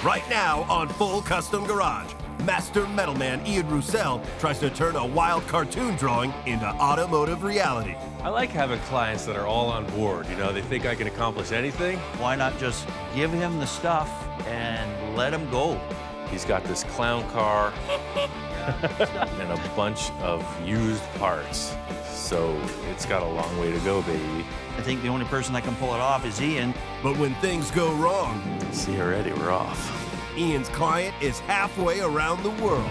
Right now on Full Custom Garage, master metalman Ian Roussel tries to turn a wild cartoon drawing into automotive reality. I like having clients that are all on board. You know, they think I can accomplish anything. Why not just give him the stuff and let him go? He's got this clown car and a bunch of used parts. So it's got a long way to go, baby. I think the only person that can pull it off is Ian. But when things go wrong, See already, we're off. Ian's client is halfway around the world.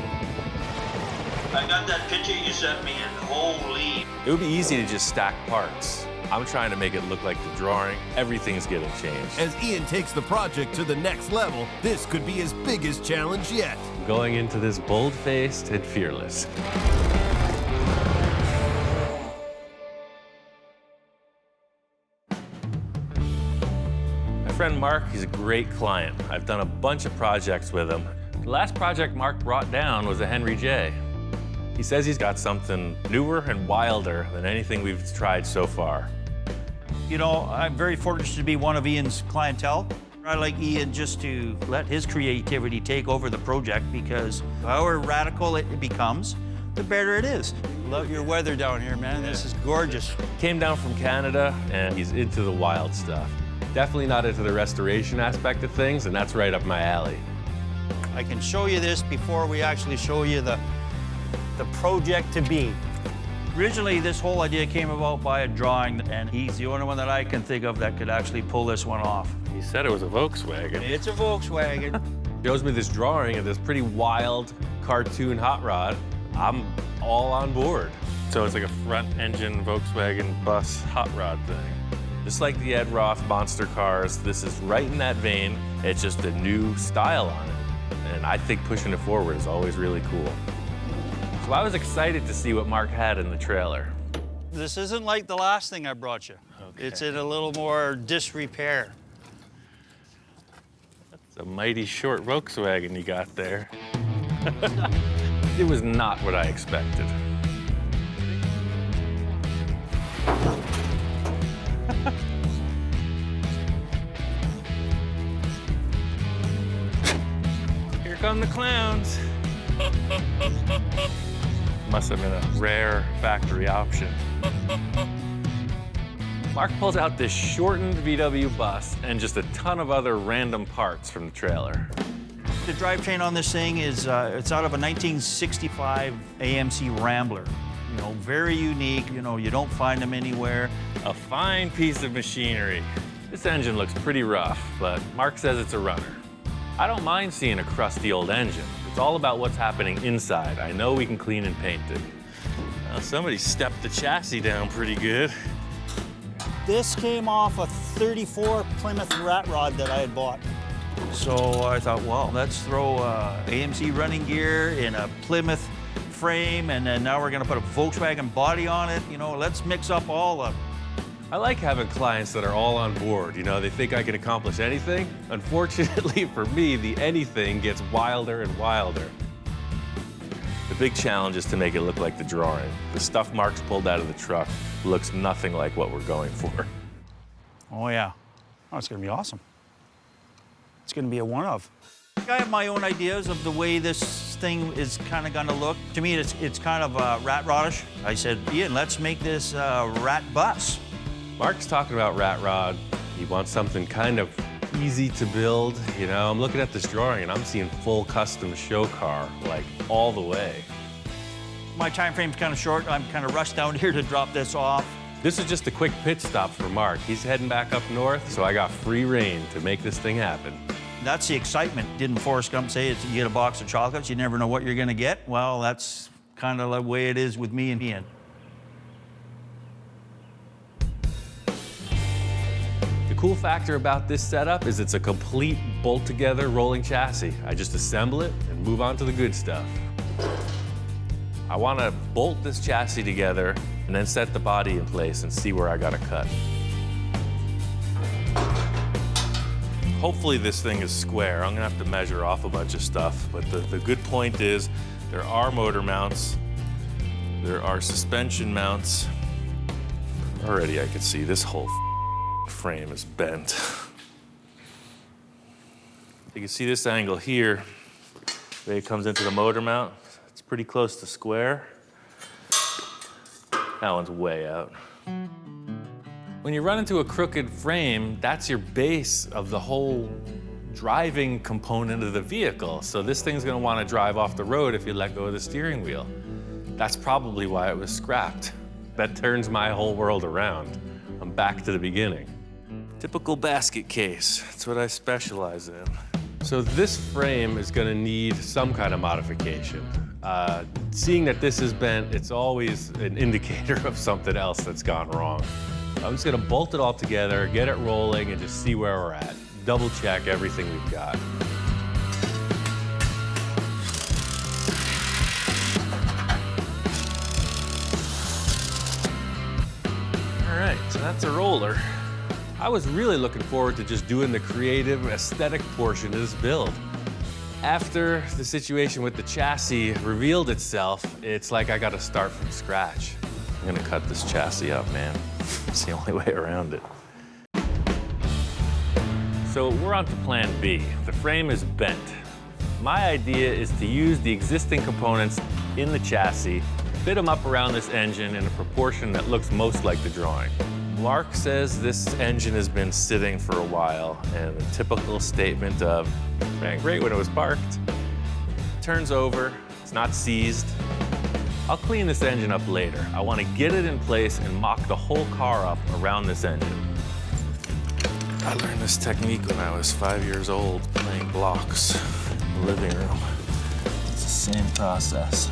I got that picture you sent me, and holy. It would be easy to just stack parts. I'm trying to make it look like the drawing. Everything's getting changed. As Ian takes the project to the next level, this could be his biggest challenge yet. Going into this bold-faced and fearless. My friend Mark, he's a great client. I've done a bunch of projects with him. The last project Mark brought down was a Henry J. He says he's got something newer and wilder than anything we've tried so far. You know, I'm very fortunate to be one of Ian's clientele. I like Ian just to let his creativity take over the project because however radical it becomes, the better it is. Love your weather down here, man. This is gorgeous. Came down from Canada, and he's into the wild stuff. Definitely not into the restoration aspect of things, and that's right up my alley. I can show you this before we actually show you the project to be. Originally, this whole idea came about by a drawing, and he's the only one that I can think of that could actually pull this one off. He said it was a Volkswagen. It's a Volkswagen. Shows me this drawing of this pretty wild cartoon hot rod. I'm all on board. So it's like a front-engine Volkswagen bus hot rod thing. Just like the Ed Roth monster cars, this is right in that vein. It's just a new style on it. And I think pushing it forward is always really cool. So I was excited to see what Mark had in the trailer. This isn't like the last thing I brought you. Okay. It's in a little more disrepair. It's a mighty short Volkswagen you got there. It was not what I expected. Here come the clowns. Must have been a rare factory option. Mark pulls out this shortened VW bus and just a ton of other random parts from the trailer. The drivetrain on this thing is, it's out of a 1965 AMC Rambler. You know, very unique, you know, you don't find them anywhere. A fine piece of machinery. This engine looks pretty rough, but Mark says it's a runner. I don't mind seeing a crusty old engine. It's all about what's happening inside. I know we can clean and paint it. Well, somebody stepped the chassis down pretty good. This came off a 34 Plymouth rat rod that I had bought. So I thought, well, let's throw AMC running gear in a Plymouth frame, and then now we're gonna put a Volkswagen body on it. You know, let's mix up all the... I like having clients that are all on board. You know, they think I can accomplish anything. Unfortunately for me, the anything gets wilder and wilder. The big challenge is to make it look like the drawing. The stuff Mark's pulled out of the truck looks nothing like what we're going for. Oh, yeah. Oh, it's gonna be awesome. It's gonna be a one-of. I have my own ideas of the way this thing is kind of gonna look. To me, it's kind of rat rodish. I said, Ian, let's make this rat bus. Mark's talking about rat rod. He wants something kind of easy to build. You know, I'm looking at this drawing and I'm seeing full custom show car, like all the way. My time frame's kind of short. I'm kind of rushed down here to drop this off. This is just a quick pit stop for Mark. He's heading back up north, so I got free reign to make this thing happen. That's the excitement. Didn't Forrest Gump say it's, you get a box of chocolates, you never know what you're gonna get? Well, that's kind of the way it is with me and Ian. The cool factor about this setup is it's a complete bolt-together rolling chassis. I just assemble it and move on to the good stuff. I want to bolt this chassis together and then set the body in place and see where I got to cut. Hopefully this thing is square. I'm gonna have to measure off a bunch of stuff, but the good point is there are motor mounts, there are suspension mounts. Already I can see this whole frame is bent. You can see this angle here, the way it comes into the motor mount. It's pretty close to square. That one's way out. When you run into a crooked frame, that's your base of the whole driving component of the vehicle. So this thing's gonna wanna drive off the road if you let go of the steering wheel. That's probably why it was scrapped. That turns my whole world around. I'm back to the beginning. Typical basket case, that's what I specialize in. So this frame is gonna need some kind of modification. Seeing that this is bent, it's always an indicator of something else that's gone wrong. I'm just gonna bolt it all together, get it rolling, and just see where we're at. Double check everything we've got. All right, so that's a roller. I was really looking forward to just doing the creative, aesthetic portion of this build. After the situation with the chassis revealed itself, it's like I gotta start from scratch. I'm gonna cut this chassis up, man. It's the only way around it. So we're on to plan B. The frame is bent. My idea is to use the existing components in the chassis, fit them up around this engine in a proportion that looks most like the drawing. Mark says this engine has been sitting for a while, and a typical statement of, ran great when it was parked, turns over, it's not seized. I'll clean this engine up later. I want to get it in place and mock the whole car up around this engine. I learned this technique when I was 5 years old, playing blocks in the living room. It's the same process.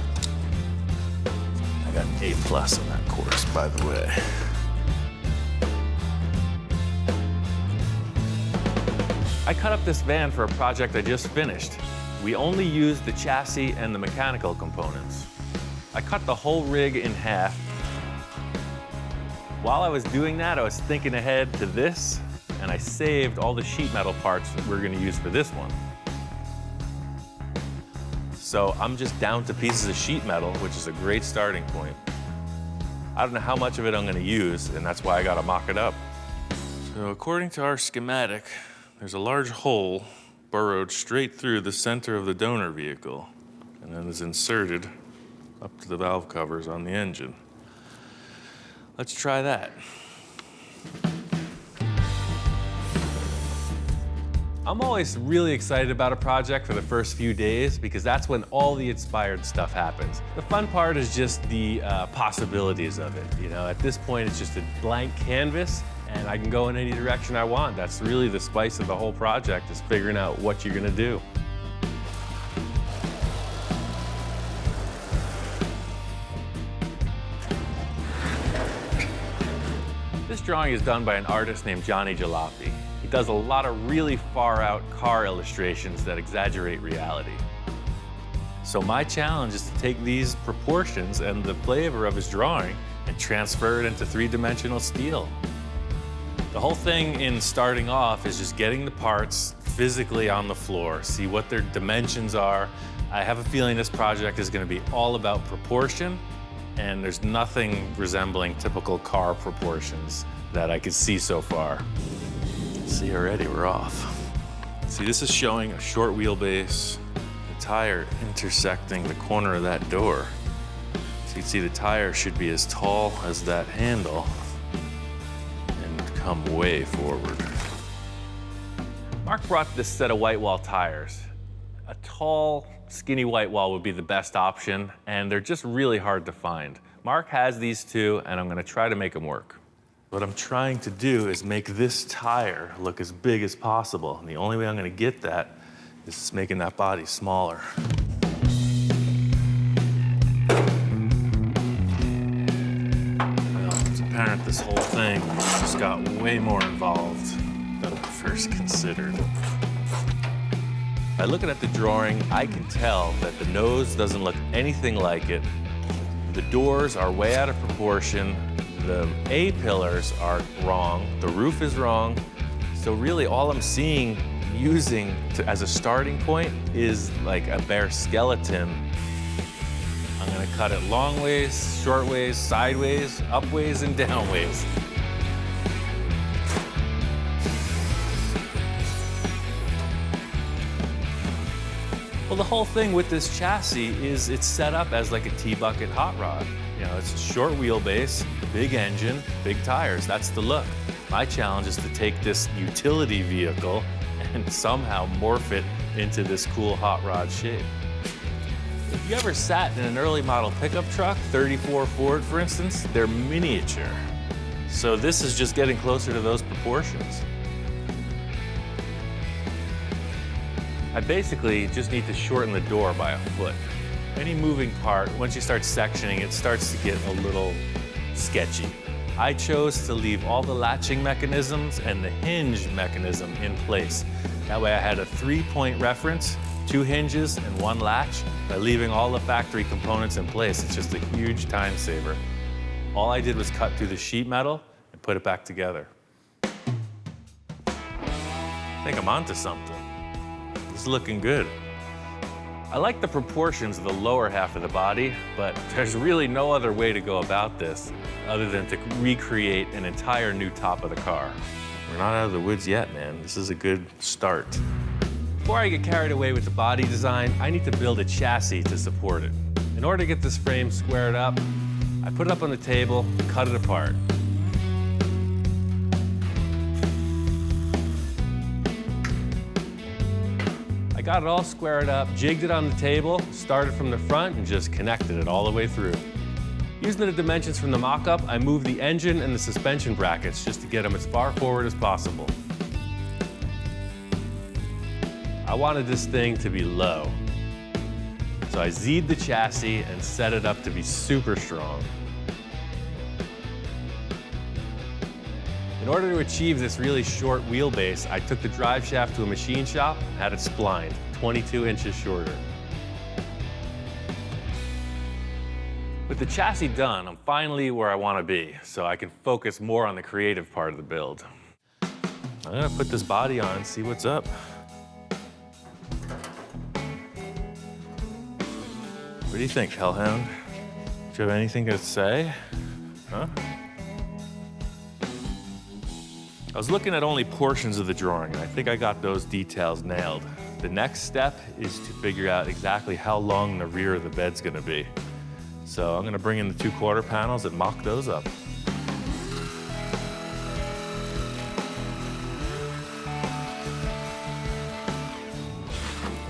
I got an A+ on that course, by the way. I cut up this van for a project I just finished. We only used the chassis and the mechanical components. I cut the whole rig in half. While I was doing that, I was thinking ahead to this, and I saved all the sheet metal parts that we're gonna use for this one. So I'm just down to pieces of sheet metal, which is a great starting point. I don't know how much of it I'm gonna use, and that's why I gotta mock it up. So according to our schematic, there's a large hole burrowed straight through the center of the donor vehicle, and then is inserted up to the valve covers on the engine. Let's try that. I'm always really excited about a project for the first few days because that's when all the inspired stuff happens. The fun part is just the possibilities of it. You know, at this point, it's just a blank canvas and I can go in any direction I want. That's really the spice of the whole project, is figuring out what you're gonna do. This drawing is done by an artist named Johnny Jalopy. He does a lot of really far-out car illustrations that exaggerate reality. So my challenge is to take these proportions and the flavor of his drawing and transfer it into three-dimensional steel. The whole thing in starting off is just getting the parts physically on the floor, see what their dimensions are. I have a feeling this project is going to be all about proportion, and there's nothing resembling typical car proportions that I could see so far. See already, we're off. See, this is showing a short wheelbase, the tire intersecting the corner of that door. So you can see the tire should be as tall as that handle and come way forward. Mark brought this set of white wall tires. A tall, skinny white wall would be the best option, and they're just really hard to find. Mark has these two, and I'm gonna try to make them work. What I'm trying to do is make this tire look as big as possible, and the only way I'm gonna get that is making that body smaller. Well, it's apparent this whole thing just got way more involved than I first considered. By looking at the drawing, I can tell that the nose doesn't look anything like it. The doors are way out of proportion. The A-pillars are wrong. The roof is wrong. So really all I'm seeing using as a starting point is like a bare skeleton. I'm gonna cut it long ways, short ways, sideways, up ways, and down ways. Well, the whole thing with this chassis is it's set up as like a T-bucket hot rod. You know, it's a short wheelbase, big engine, big tires. That's the look. My challenge is to take this utility vehicle and somehow morph it into this cool hot rod shape. If you ever sat in an early model pickup truck, 34 Ford for instance, they're miniature. So this is just getting closer to those proportions. I basically just need to shorten the door by a foot. Any moving part, once you start sectioning, it starts to get a little sketchy. I chose to leave all the latching mechanisms and the hinge mechanism in place. That way I had a 3-point reference, 2 hinges and 1 latch. By leaving all the factory components in place, it's just a huge time saver. All I did was cut through the sheet metal and put it back together. I think I'm onto something. This is looking good. I like the proportions of the lower half of the body, but there's really no other way to go about this other than to recreate an entire new top of the car. We're not out of the woods yet, man. This is a good start. Before I get carried away with the body design, I need to build a chassis to support it. In order to get this frame squared up, I put it up on the table, cut it apart. I got it all squared up, jigged it on the table, started from the front, and just connected it all the way through. Using the dimensions from the mock-up, I moved the engine and the suspension brackets just to get them as far forward as possible. I wanted this thing to be low. So I Z'd the chassis and set it up to be super strong. In order to achieve this really short wheelbase, I took the drive shaft to a machine shop and had it splined, 22 inches shorter. With the chassis done, I'm finally where I want to be, so I can focus more on the creative part of the build. I'm gonna put this body on and see what's up. What do you think, Hellhound? Do you have anything to say? Huh? I was looking at only portions of the drawing, and I think I got those details nailed. The next step is to figure out exactly how long the rear of the bed's gonna be. So I'm gonna bring in the 2 quarter panels and mock those up.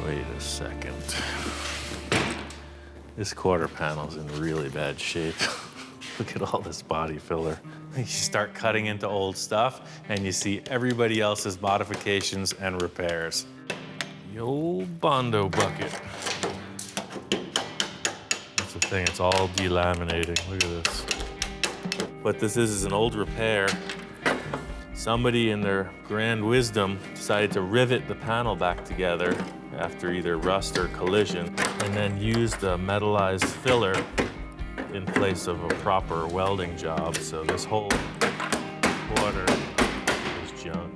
Wait a second. This quarter panel's in really bad shape. Look at all this body filler. You start cutting into old stuff and you see everybody else's modifications and repairs. The old Bondo bucket. That's the thing, it's all delaminating. Look at this. What this is an old repair. Somebody in their grand wisdom decided to rivet the panel back together after either rust or collision, and then used a metallized filler in place of a proper welding job. So this whole quarter is junk.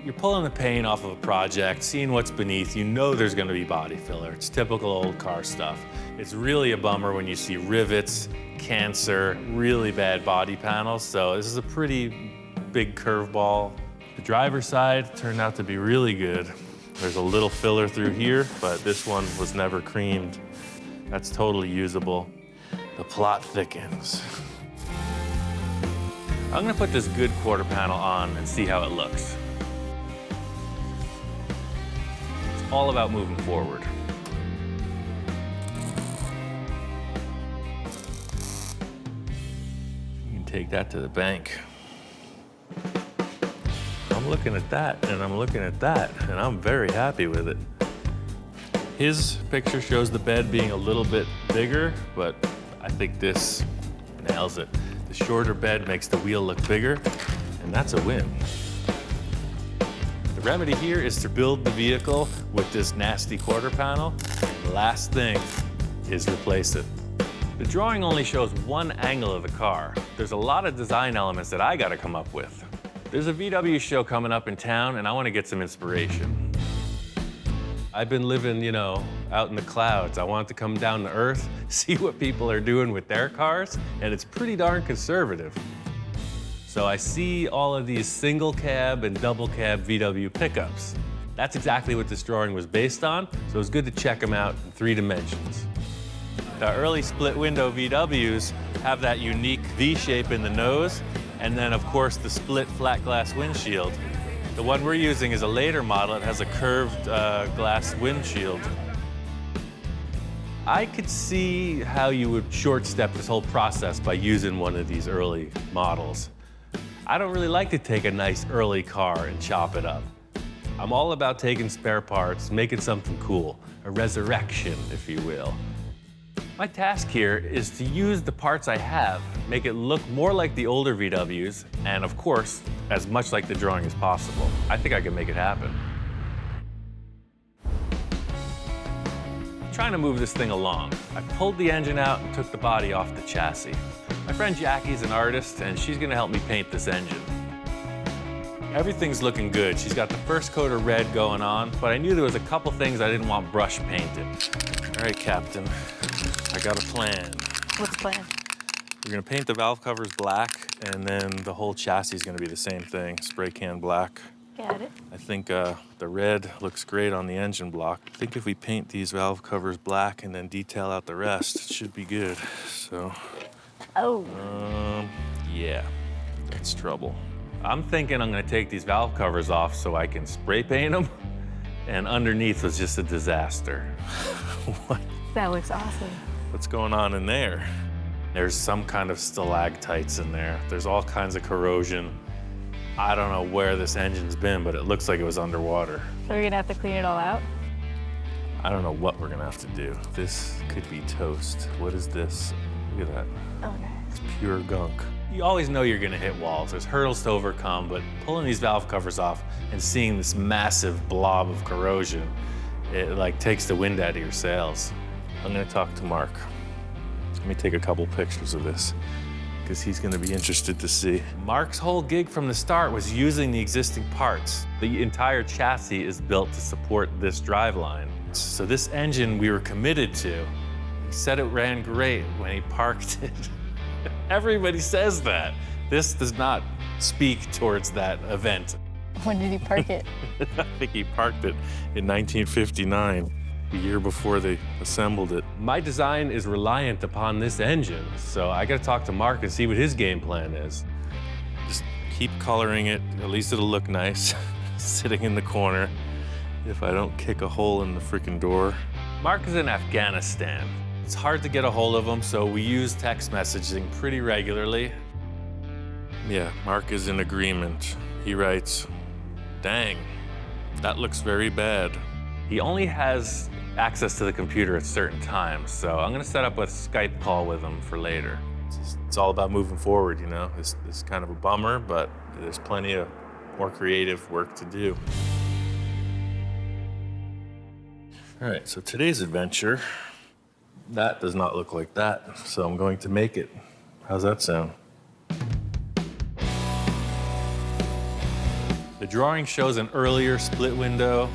You're pulling the paint off of a project, seeing what's beneath, you know there's gonna be body filler. It's typical old car stuff. It's really a bummer when you see rivets, cancer, really bad body panels. So this is a pretty big curveball. The driver's side turned out to be really good. There's a little filler through here, but this one was never creamed. That's totally usable. The plot thickens. I'm gonna put this good quarter panel on and see how it looks. It's all about moving forward. You can take that to the bank. I'm looking at that, and I'm looking at that, and I'm very happy with it. His picture shows the bed being a little bit bigger, but I think this nails it. The shorter bed makes the wheel look bigger, and that's a win. The remedy here is to build the vehicle with this nasty quarter panel. The last thing is replace it. The drawing only shows one angle of the car. There's a lot of design elements that I gotta come up with. There's a VW show coming up in town, and I want to get some inspiration. I've been living, you know, out in the clouds. I want to come down to earth, see what people are doing with their cars, and it's pretty darn conservative. So I see all of these single cab and double cab VW pickups. That's exactly what this drawing was based on, so it's good to check them out in 3 dimensions. The early split window VWs have that unique V shape in the nose, and then of course the split flat glass windshield. The one we're using is a later model. It has a curved glass windshield. I could see how you would short step this whole process by using one of these early models. I don't really like to take a nice early car and chop it up. I'm all about taking spare parts, making something cool, a resurrection, if you will. My task here is to use the parts I have, make it look more like the older VWs, and of course, as much like the drawing as possible. I think I can make it happen. I'm trying to move this thing along. I pulled the engine out and took the body off the chassis. My friend Jackie's an artist, and she's gonna help me paint this engine. Everything's looking good. She's got the first coat of red going on, but I knew there was a couple things I didn't want brush painted. All right, Captain, I got a plan. What's the plan? We're gonna paint the valve covers black, and then the whole chassis is gonna be the same thing, spray can black. Got it. I think the red looks great on the engine block. I think if we paint these valve covers black and then detail out the rest, it should be good. So, Oh. yeah, that's trouble. I'm thinking I'm gonna take these valve covers off so I can spray paint them, and underneath was just a disaster. What? That looks awesome. What's going on in there? There's some kind of stalactites in there. There's all kinds of corrosion. I don't know where this engine's been, but it looks like it was underwater. So we're gonna have to clean it all out? I don't know what we're gonna have to do. This could be toast. What is this? Look at that. Okay. It's pure gunk. You always know you're gonna hit walls. There's hurdles to overcome, but pulling these valve covers off and seeing this massive blob of corrosion, it like takes the wind out of your sails. I'm gonna talk to Mark. Let me take a couple pictures of this, because he's gonna be interested to see. Mark's whole gig from the start was using the existing parts. The entire chassis is built to support this driveline. So this engine we were committed to, he said it ran great when he parked it. Everybody says that. This does not speak towards that event. When did he park it? I think he parked it in 1959, the year before they assembled it. My design is reliant upon this engine, so I gotta talk to Mark and see what his game plan is. Just keep coloring it, at least it'll look nice, sitting in the corner, if I don't kick a hole in the freaking door. Mark is in Afghanistan. It's hard to get a hold of him, so we use text messaging pretty regularly. Yeah, Mark is in agreement. He writes, "Dang, that looks very bad." He only has access to the computer at certain times, so I'm gonna set up a Skype call with him for later. It's all about moving forward, you know? It's kind of a bummer, but there's plenty of more creative work to do. All right, so today's adventure, that does not look like that, so I'm going to make it. How's that sound? The drawing shows an earlier split window.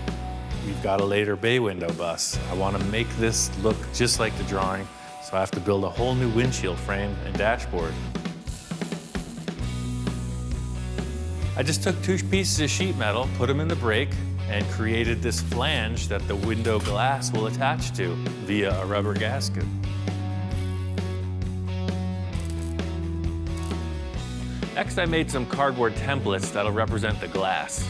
We've got a later bay window bus. I want to make this look just like the drawing, so I have to build a whole new windshield frame and dashboard. I just took 2 pieces of sheet metal, put them in the brake, and created this flange that the window glass will attach to via a rubber gasket. Next, I made some cardboard templates that'll represent the glass.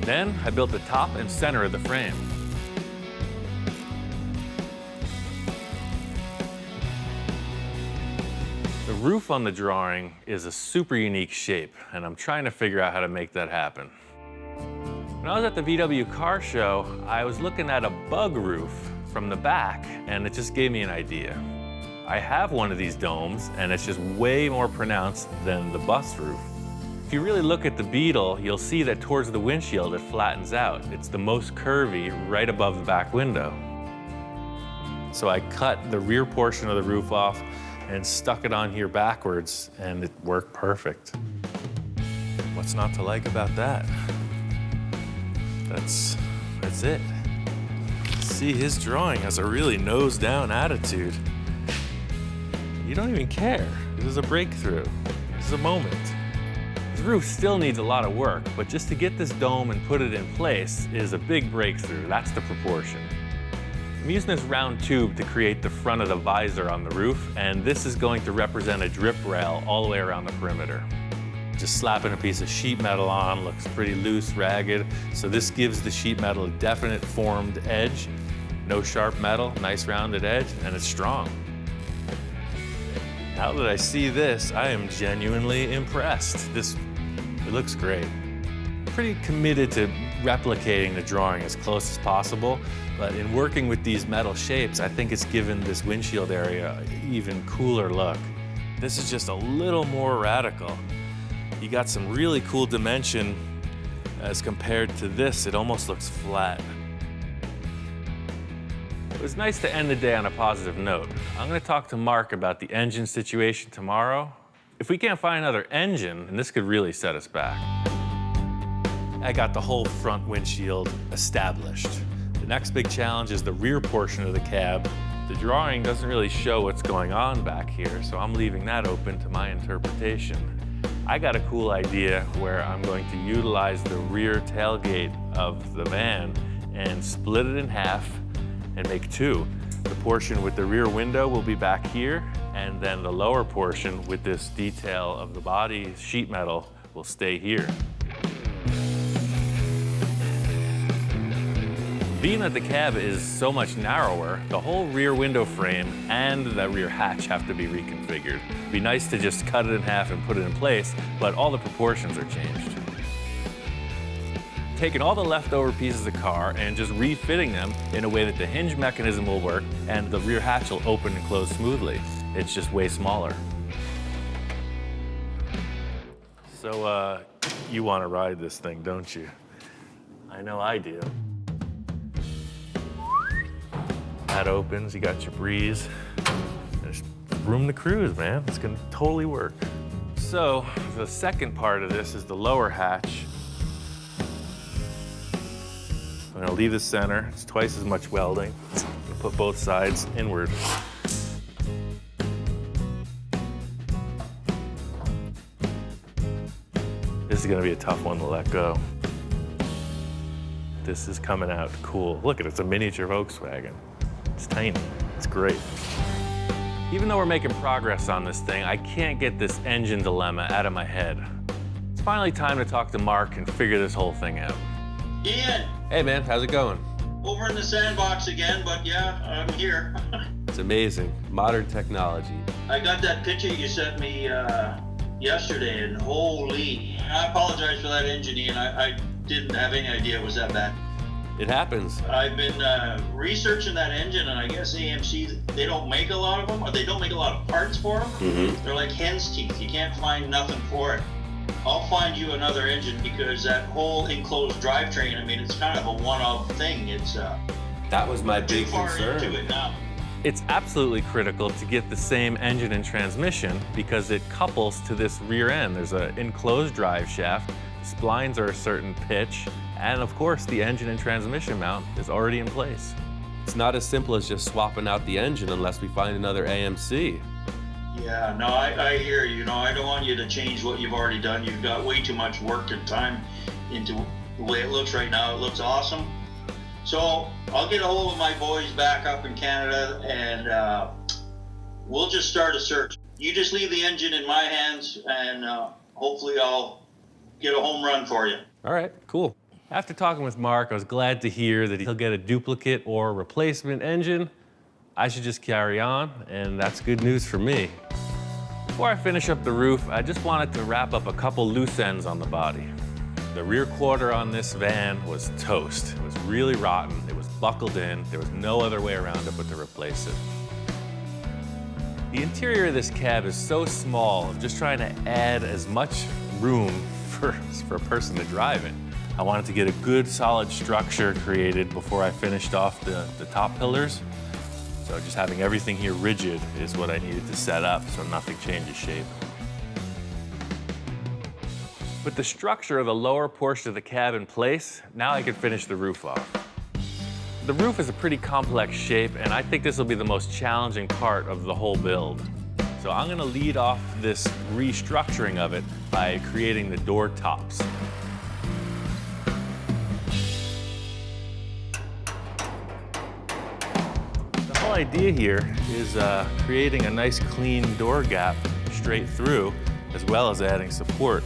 Then, I built the top and center of the frame. The roof on the drawing is a super unique shape, and I'm trying to figure out how to make that happen. When I was at the VW car show, I was looking at a bug roof from the back, and it just gave me an idea. I have one of these domes, and it's just way more pronounced than the bus roof. If you really look at the Beetle, you'll see that towards the windshield, it flattens out. It's the most curvy right above the back window. So I cut the rear portion of the roof off and stuck it on here backwards, and it worked perfect. What's not to like about that? That's it. See, his drawing has a really nose-down attitude. You don't even care. This is a breakthrough. This is a moment. It's roof still needs a lot of work, but just to get this dome and put it in place is a big breakthrough. That's the proportion. I'm using this round tube to create the front of the visor on the roof, and this is going to represent a drip rail all the way around the perimeter. Just slapping a piece of sheet metal on, looks pretty loose, ragged, so this gives the sheet metal a definite formed edge. No sharp metal, nice rounded edge, and it's strong. Now that I see this, I am genuinely impressed. It looks great. Pretty committed to replicating the drawing as close as possible, but in working with these metal shapes, I think it's given this windshield area an even cooler look. This is just a little more radical. You got some really cool dimension as compared to this, it almost looks flat. It was nice to end the day on a positive note. I'm gonna talk to Mark about the engine situation tomorrow. If we can't find another engine, and this could really set us back. I got the whole front windshield established. The next big challenge is the rear portion of the cab. The drawing doesn't really show what's going on back here, so I'm leaving that open to my interpretation. I got a cool idea where I'm going to utilize the rear tailgate of the van and split it in half and make two. The portion with the rear window will be back here, and then the lower portion with this detail of the body sheet metal will stay here. Being that the cab is so much narrower, the whole rear window frame and the rear hatch have to be reconfigured. It'd be nice to just cut it in half and put it in place, but all the proportions are changed. Taking all the leftover pieces of the car and just refitting them in a way that the hinge mechanism will work and the rear hatch will open and close smoothly. It's just way smaller. So, you want to ride this thing, don't you? I know I do. That opens, you got your breeze. There's room to cruise, man. It's gonna totally work. So, the second part of this is the lower hatch. I'm gonna leave the center. It's twice as much welding. I'm gonna put both sides inward. This is gonna be a tough one to let go. This is coming out cool. Look at it, it's a miniature Volkswagen. It's tiny, it's great. Even though we're making progress on this thing, I can't get this engine dilemma out of my head. It's finally time to talk to Mark and figure this whole thing out. Ian, Hey man, how's it going? over in the sandbox again, but yeah, I'm here. It's amazing, modern technology. I got that picture you sent me yesterday, and holy, I apologize for that engine, Ian. I didn't have any idea it was that bad. It happens. I've been researching that engine, and I guess AMC, they don't make a lot of them, or they don't make a lot of parts for them. Mm-hmm. They're like hen's teeth. You can't find nothing for it. I'll find you another engine, because that whole enclosed drivetrain, I mean, it's kind of a one-off thing. It's That was my too big far concern. into it now. It's absolutely critical to get the same engine and transmission because it couples to this rear end. There's an enclosed drive shaft, splines are a certain pitch, and of course the engine and transmission mount is already in place. It's not as simple as just swapping out the engine unless we find another AMC. Yeah, no, I hear you. No, I don't want you to change what you've already done. You've got way too much work and time into the way it looks right now. It looks awesome. So I'll get a hold of my boys back up in Canada, and we'll just start a search. You just leave the engine in my hands, and hopefully I'll get a home run for you. All right, cool. After talking with Mark, I was glad to hear that he'll get a duplicate or replacement engine. I should just carry on, and that's good news for me. Before I finish up the roof, I just wanted to wrap up a couple loose ends on the body. The rear quarter on this van was toast. It was really rotten. It was buckled in. There was no other way around it but to replace it. The interior of this cab is so small, I'm just trying to add as much room for a person to drive in. I wanted to get a good solid structure created before I finished off the top pillars. So just having everything here rigid is what I needed to set up so nothing changes shape. With the structure of the lower portion of the cab in place, now I can finish the roof off. The roof is a pretty complex shape, and I think this will be the most challenging part of the whole build. So I'm gonna lead off this restructuring of it by creating the door tops. The whole idea here is creating a nice clean door gap straight through, as well as adding support.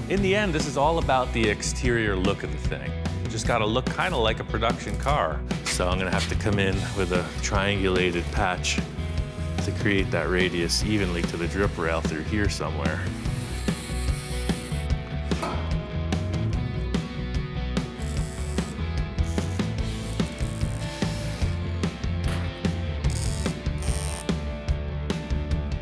In the end, this is all about the exterior look of the thing. You just gotta look kind of like a production car. So I'm gonna have to come in with a triangulated patch to create that radius evenly to the drip rail through here somewhere.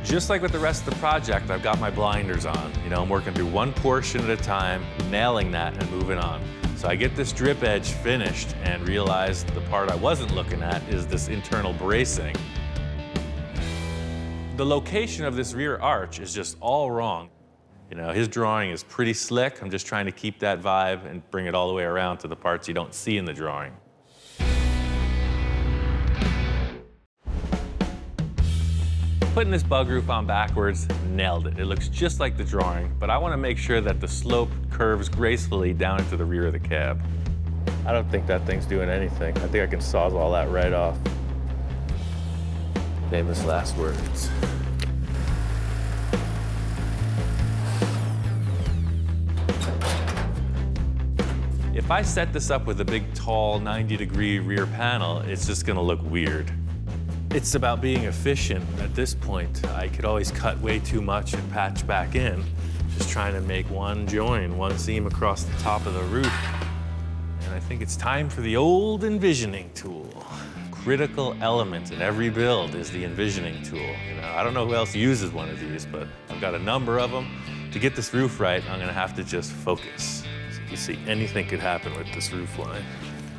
Just like with the rest of the project, I've got my blinders on. You know, I'm working through one portion at a time, nailing that and moving on. So I get this drip edge finished and realize the part I wasn't looking at is this internal bracing. The location of this rear arch is just all wrong. You know, his drawing is pretty slick. I'm just trying to keep that vibe and bring it all the way around to the parts you don't see in the drawing. Putting this bug roof on backwards, nailed it. It looks just like the drawing, but I want to make sure that the slope curves gracefully down into the rear of the cab. I don't think that thing's doing anything. I think I can sawzall that right off. Famous last words. If I set this up with a big, tall, 90-degree rear panel, it's just gonna look weird. It's about being efficient. At this point, I could always cut way too much and patch back in, just trying to make one join, one seam across the top of the roof. And I think it's time for the old envisioning tool. Critical element in every build is the envisioning tool. You know, I don't know who else uses one of these, but I've got a number of them. To get this roof right, I'm gonna have to just focus. So you see, anything could happen with this roof line.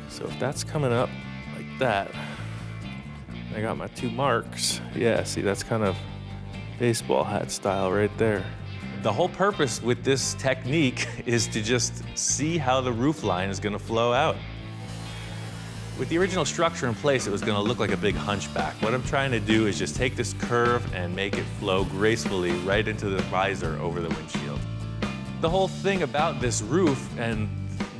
So if that's coming up like that, I got my two marks. Yeah, see, that's kind of baseball hat style right there. The whole purpose with this technique is to just see how the roof line is gonna flow out. With the original structure in place, it was gonna look like a big hunchback. What I'm trying to do is just take this curve and make it flow gracefully right into the visor over the windshield. The whole thing about this roof and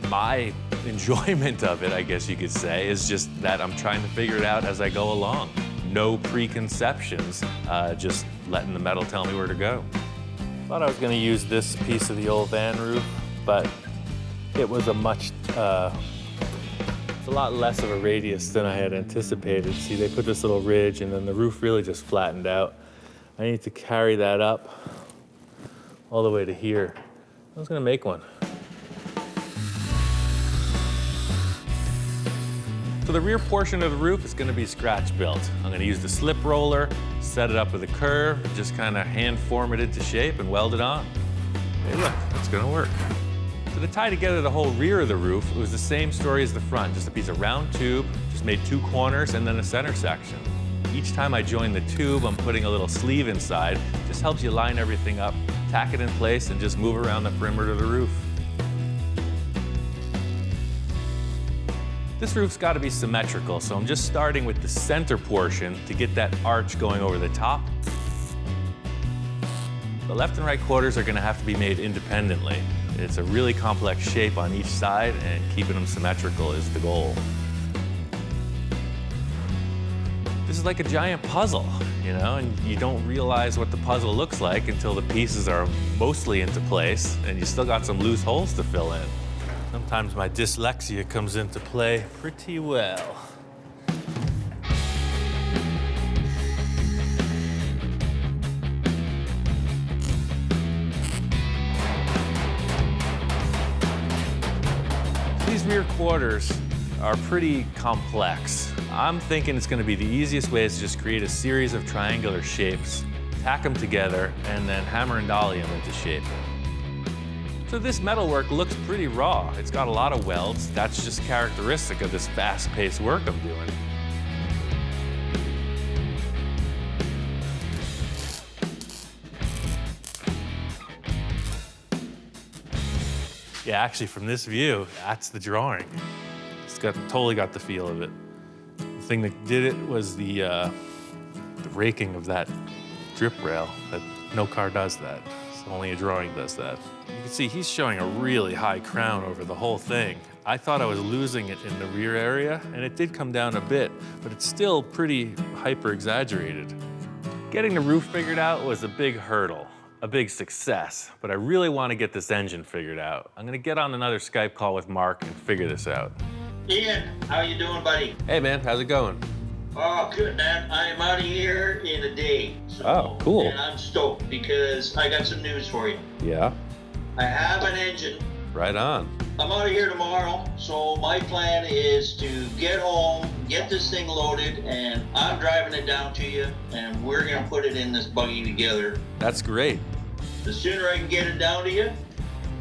my enjoyment of it, I guess you could say, is just that I'm trying to figure it out as I go along. No preconceptions, just letting the metal tell me where to go. Thought I was gonna use this piece of the old van roof, but it was it's a lot less of a radius than I had anticipated. See, they put this little ridge and then the roof really just flattened out. I need to carry that up all the way to here. I was gonna make one. So the rear portion of the roof is gonna be scratch built. I'm gonna use the slip roller, set it up with a curve, just kind of hand form it into shape and weld it on. Hey look, it's gonna work. So to tie together the whole rear of the roof, it was the same story as the front, just a piece of round tube, just made two corners and then a center section. Each time I join the tube, I'm putting a little sleeve inside. Just helps you line everything up, tack it in place, and just move around the perimeter of the roof. This roof's got to be symmetrical, so I'm just starting with the center portion to get that arch going over the top. The left and right quarters are going to have to be made independently. It's a really complex shape on each side, and keeping them symmetrical is the goal. This is like a giant puzzle, you know, and you don't realize what the puzzle looks like until the pieces are mostly into place, and you still got some loose holes to fill in. Sometimes my dyslexia comes into play pretty well. These rear quarters are pretty complex. I'm thinking it's going to be the easiest way is to just create a series of triangular shapes, tack them together, and then hammer and dolly them into shape. So this metalwork looks pretty raw. It's got a lot of welds. That's just characteristic of this fast-paced work I'm doing. Yeah, actually from this view, that's the drawing. It's totally got the feel of it. The thing that did it was the raking of that drip rail. No car does that. So only a drawing does that. You can see he's showing a really high crown over the whole thing. I thought I was losing it in the rear area, and it did come down a bit, but it's still pretty hyper-exaggerated. Getting the roof figured out was a big hurdle, a big success, but I really want to get this engine figured out. I'm gonna get on another Skype call with Mark and figure this out. Ian, how you doing, buddy? Hey man, how's it going? Oh, good, man. I am out of here in a day. So, Oh, cool. And I'm stoked because I got some news for you. Yeah, I have an engine. right on. I'm out of here tomorrow, so my plan is to get home, get this thing loaded, and I'm driving it down to you, and we're gonna put it in this buggy together. That's great. The sooner I can get it down to you,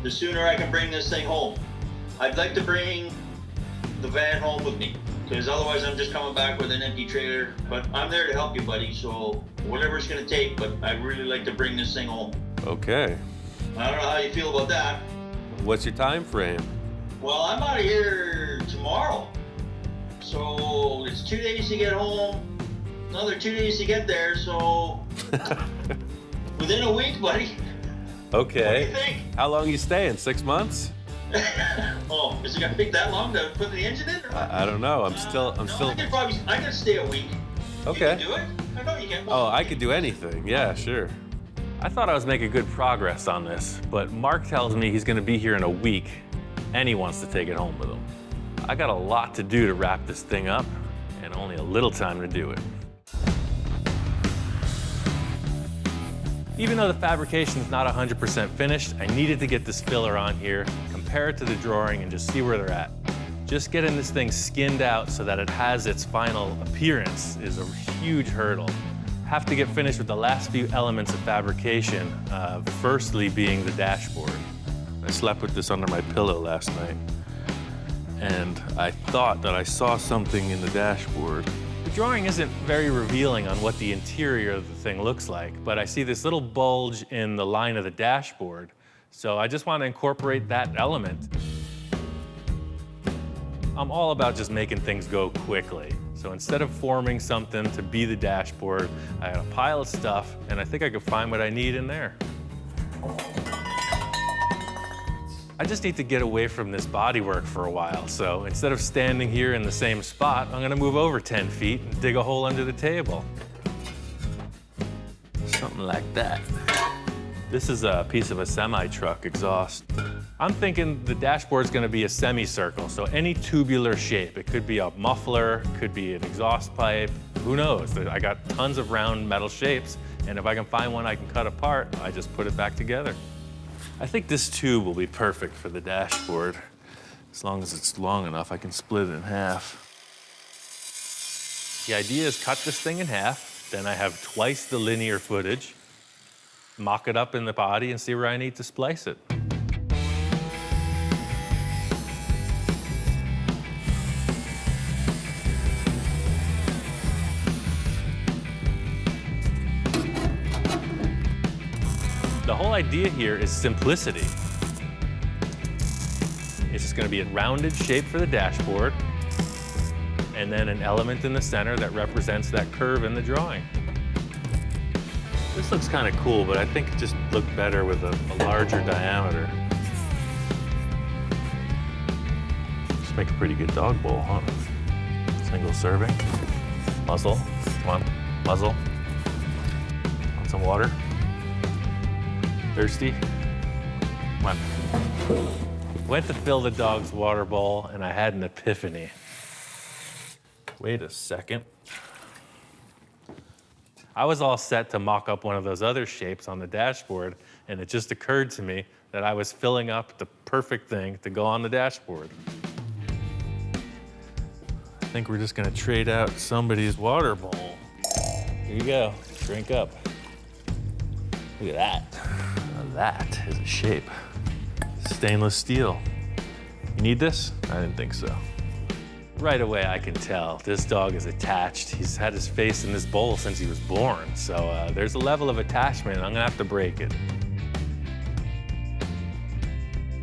the sooner I can bring this thing home. I'd like to bring the van home with me, because otherwise I'm just coming back with an empty trailer. But I'm there to help you, buddy, so whatever it's gonna take, but I'd really like to bring this thing home. Okay. I don't know how you feel about that. What's your time frame? Well, I'm out of here tomorrow. So it's 2 days to get home, another 2 days to get there, so within a week, buddy. Okay. What do you think? How long you staying? 6 months? Oh, is it gonna take that long to put the engine in? Or I don't know. I'm still. I can stay a week. Okay. You can do it? I know you can. Oh, I could do anything. Yeah, sure. I thought I was making good progress on this, but Mark tells me he's gonna be here in a week, and he wants to take it home with him. I got a lot to do to wrap this thing up, and only a little time to do it. Even though the fabrication is not 100% finished, I needed to get this filler on here, compare it to the drawing, and just see where they're at. Just getting this thing skinned out so that it has its final appearance is a huge hurdle. Have to get finished with the last few elements of fabrication, firstly being the dashboard. I slept with this under my pillow last night, and I thought that I saw something in the dashboard. The drawing isn't very revealing on what the interior of the thing looks like, but I see this little bulge in the line of the dashboard, so I just want to incorporate that element. I'm all about just making things go quickly. So instead of forming something to be the dashboard, I got a pile of stuff, and I think I could find what I need in there. I just need to get away from this bodywork for a while, so instead of standing here in the same spot, I'm gonna move over 10 feet and dig a hole under the table. Something like that. This is a piece of a semi-truck exhaust. I'm thinking the dashboard's gonna be a semicircle, so any tubular shape. It could be a muffler, could be an exhaust pipe, who knows? I got tons of round metal shapes, and if I can find one I can cut apart, I just put it back together. I think this tube will be perfect for the dashboard. As long as it's long enough, I can split it in half. The idea is cut this thing in half, then I have twice the linear footage, mock it up in the body and see where I need to splice it. The whole idea here is simplicity. It's just gonna be a rounded shape for the dashboard, and then an element in the center that represents that curve in the drawing. This looks kind of cool, but I think it just looked better with a larger diameter. Just make a pretty good dog bowl, huh? Single serving. Muzzle, come on, muzzle. Want some water? Thirsty? Come on. Went to fill the dog's water bowl, and I had an epiphany. Wait a second. I was all set to mock up one of those other shapes on the dashboard, and it just occurred to me that I was filling up the perfect thing to go on the dashboard. I think we're just gonna trade out somebody's water bowl. Here you go, drink up. Look at that. Now that is a shape. Stainless steel. You need this? I didn't think so. Right away, I can tell this dog is attached. He's had his face in this bowl since he was born. So there's a level of attachment. I'm gonna have to break it.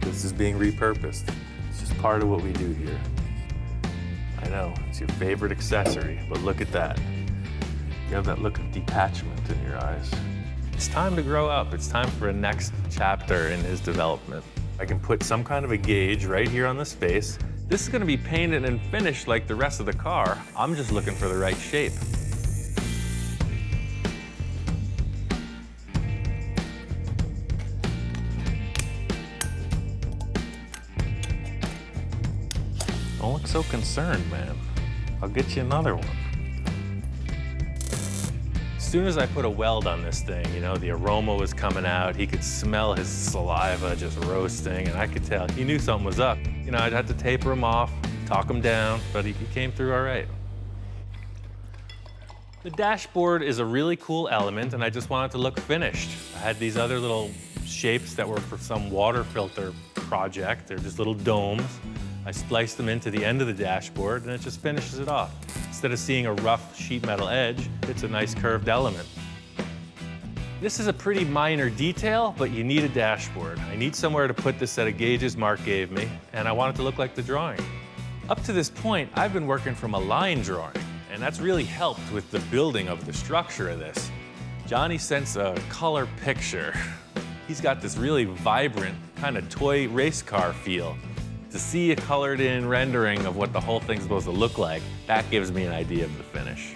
This is being repurposed. It's just part of what we do here. I know, it's your favorite accessory, but look at that. You have that look of detachment in your eyes. It's time to grow up. It's time for a next chapter in his development. I can put some kind of a gauge right here on the space. This is gonna be painted and finished like the rest of the car. I'm just looking for the right shape. Don't look so concerned, man. I'll get you another one. As soon as I put a weld on this thing, you know, the aroma was coming out. He could smell his saliva just roasting, and I could tell he knew something was up. You know, I'd have to taper him off, talk him down, but he came through all right. The dashboard is a really cool element, and I just wanted to look finished. I had these other little shapes that were for some water filter project. They're just little domes. I spliced them into the end of the dashboard, and it just finishes it off. Instead of seeing a rough sheet metal edge, it's a nice curved element. This is a pretty minor detail, but you need a dashboard. I need somewhere to put this set of gauges Mark gave me, and I want it to look like the drawing. Up to this point, I've been working from a line drawing, and that's really helped with the building of the structure of this. Johnny sends a color picture. He's got this really vibrant, kind of toy race car feel. To see a colored in rendering of what the whole thing's supposed to look like, that gives me an idea of the finish.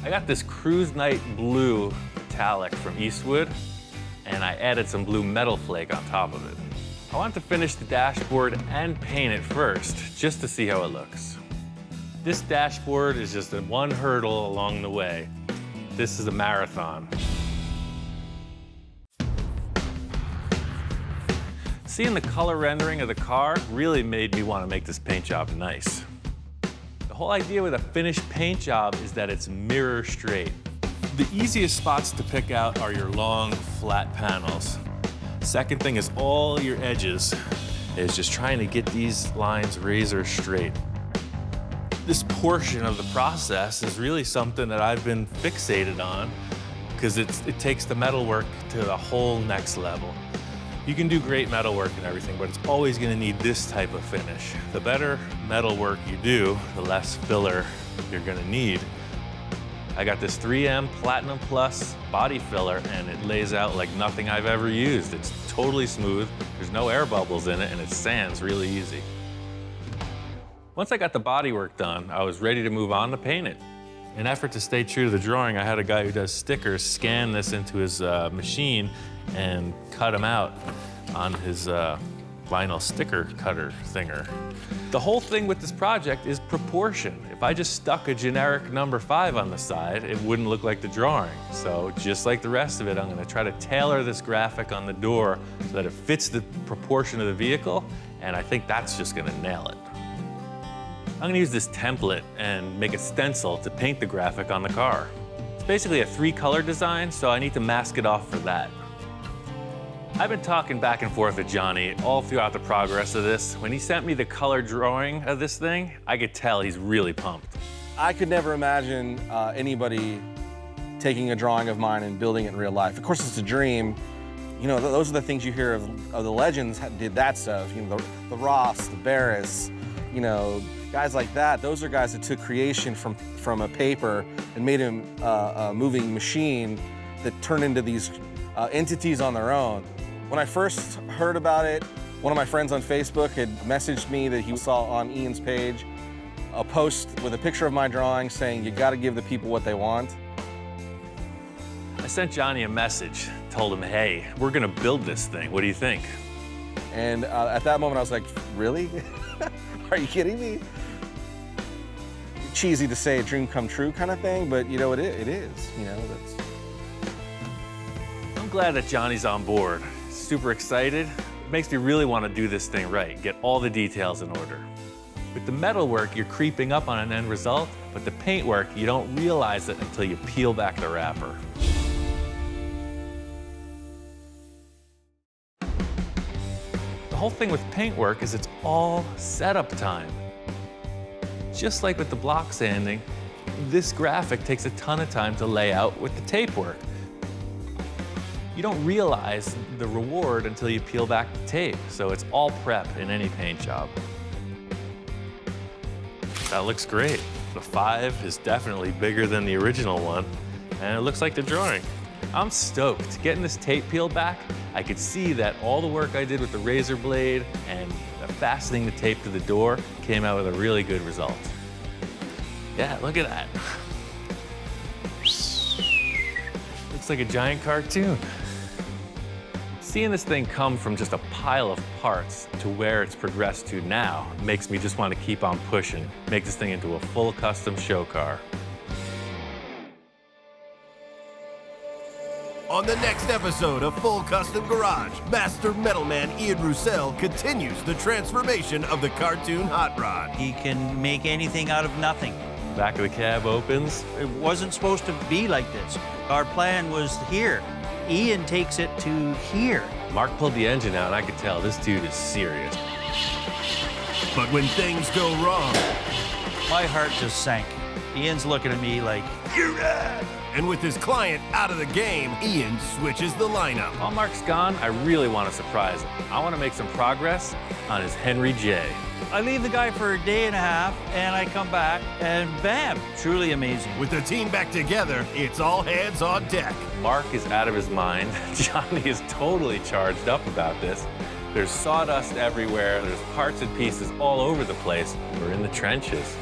I got this Cruise Night blue metallic from Eastwood, and I added some blue metal flake on top of it. I want to finish the dashboard and paint it first, just to see how it looks. This dashboard is just one hurdle along the way. This is a marathon. Seeing the color rendering of the car really made me want to make this paint job nice. The whole idea with a finished paint job is that it's mirror straight. The easiest spots to pick out are your long, flat panels. Second thing is all your edges is just trying to get these lines razor straight. This portion of the process is really something that I've been fixated on because it takes the metalwork to the whole next level. You can do great metalwork and everything, but it's always gonna need this type of finish. The better metalwork you do, the less filler you're gonna need. I got this 3M Platinum Plus body filler, and it lays out like nothing I've ever used. It's totally smooth, there's no air bubbles in it, and it sands really easy. Once I got the body work done, I was ready to move on to paint it. In an effort to stay true to the drawing, I had a guy who does stickers scan this into his machine and cut them out on his vinyl sticker cutter thinger. The whole thing with this project is proportion. If I just stuck a generic number 5 on the side, it wouldn't look like the drawing. So just like the rest of it, I'm gonna try to tailor this graphic on the door so that it fits the proportion of the vehicle, and I think that's just gonna nail it. I'm gonna use this template and make a stencil to paint the graphic on the car. It's basically a 3-color design, so I need to mask it off for that. I've been talking back and forth with Johnny all throughout the progress of this. When he sent me the color drawing of this thing, I could tell he's really pumped. I could never imagine anybody taking a drawing of mine and building it in real life. Of course, it's a dream. You know, those are the things you hear of the legends did that stuff. You know, the Ross, the Barris, you know, guys like that. Those are guys that took creation from a paper and made him a moving machine that turned into these entities on their own. When I first heard about it, one of my friends on Facebook had messaged me that he saw on Ian's page a post with a picture of my drawing saying, you gotta give the people what they want. I sent Johnny a message, told him, hey, we're gonna build this thing, what do you think? And at that moment I was like, really? Are you kidding me? Cheesy to say a dream come true kind of thing, but you know, it is, you know, that's. I'm glad that Johnny's on board. Super excited. It makes me really want to do this thing right, get all the details in order. With the metal work, you're creeping up on an end result, but the paint work, you don't realize it until you peel back the wrapper. The whole thing with paint work is it's all setup time. Just like with the block sanding, this graphic takes a ton of time to lay out with the tape work. You don't realize the reward until you peel back the tape, so it's all prep in any paint job. That looks great. The 5 is definitely bigger than the original one, And it looks like the drawing. I'm stoked. Getting this tape peeled back, I could see that all the work I did with the razor blade and fastening the tape to the door came out with a really good result. Yeah, look at that. Looks like a giant cartoon. Seeing this thing come from just a pile of parts to where it's progressed to now makes me just want to keep on pushing, make this thing into a full custom show car. On the next episode of Full Custom Garage, Master Metalman Ian Roussel continues the transformation of the cartoon hot rod. He can make anything out of nothing. Back of the cab opens. It wasn't supposed to be like this. Our plan was here. Ian takes it to here. Mark pulled the engine out and I could tell this dude is serious. But when things go wrong, My heart just sank. Ian's looking at me like, you're right. and with his client out of the game, Ian switches the lineup. While Mark's gone, I really want to surprise him. I want to make some progress on his Henry J. I leave the guy for a day and a half, and I come back, and bam, truly amazing. With the team back together, it's all hands on deck. Mark is out of his mind. Johnny is totally charged up about this. There's sawdust everywhere. There's parts and pieces all over the place. We're in the trenches.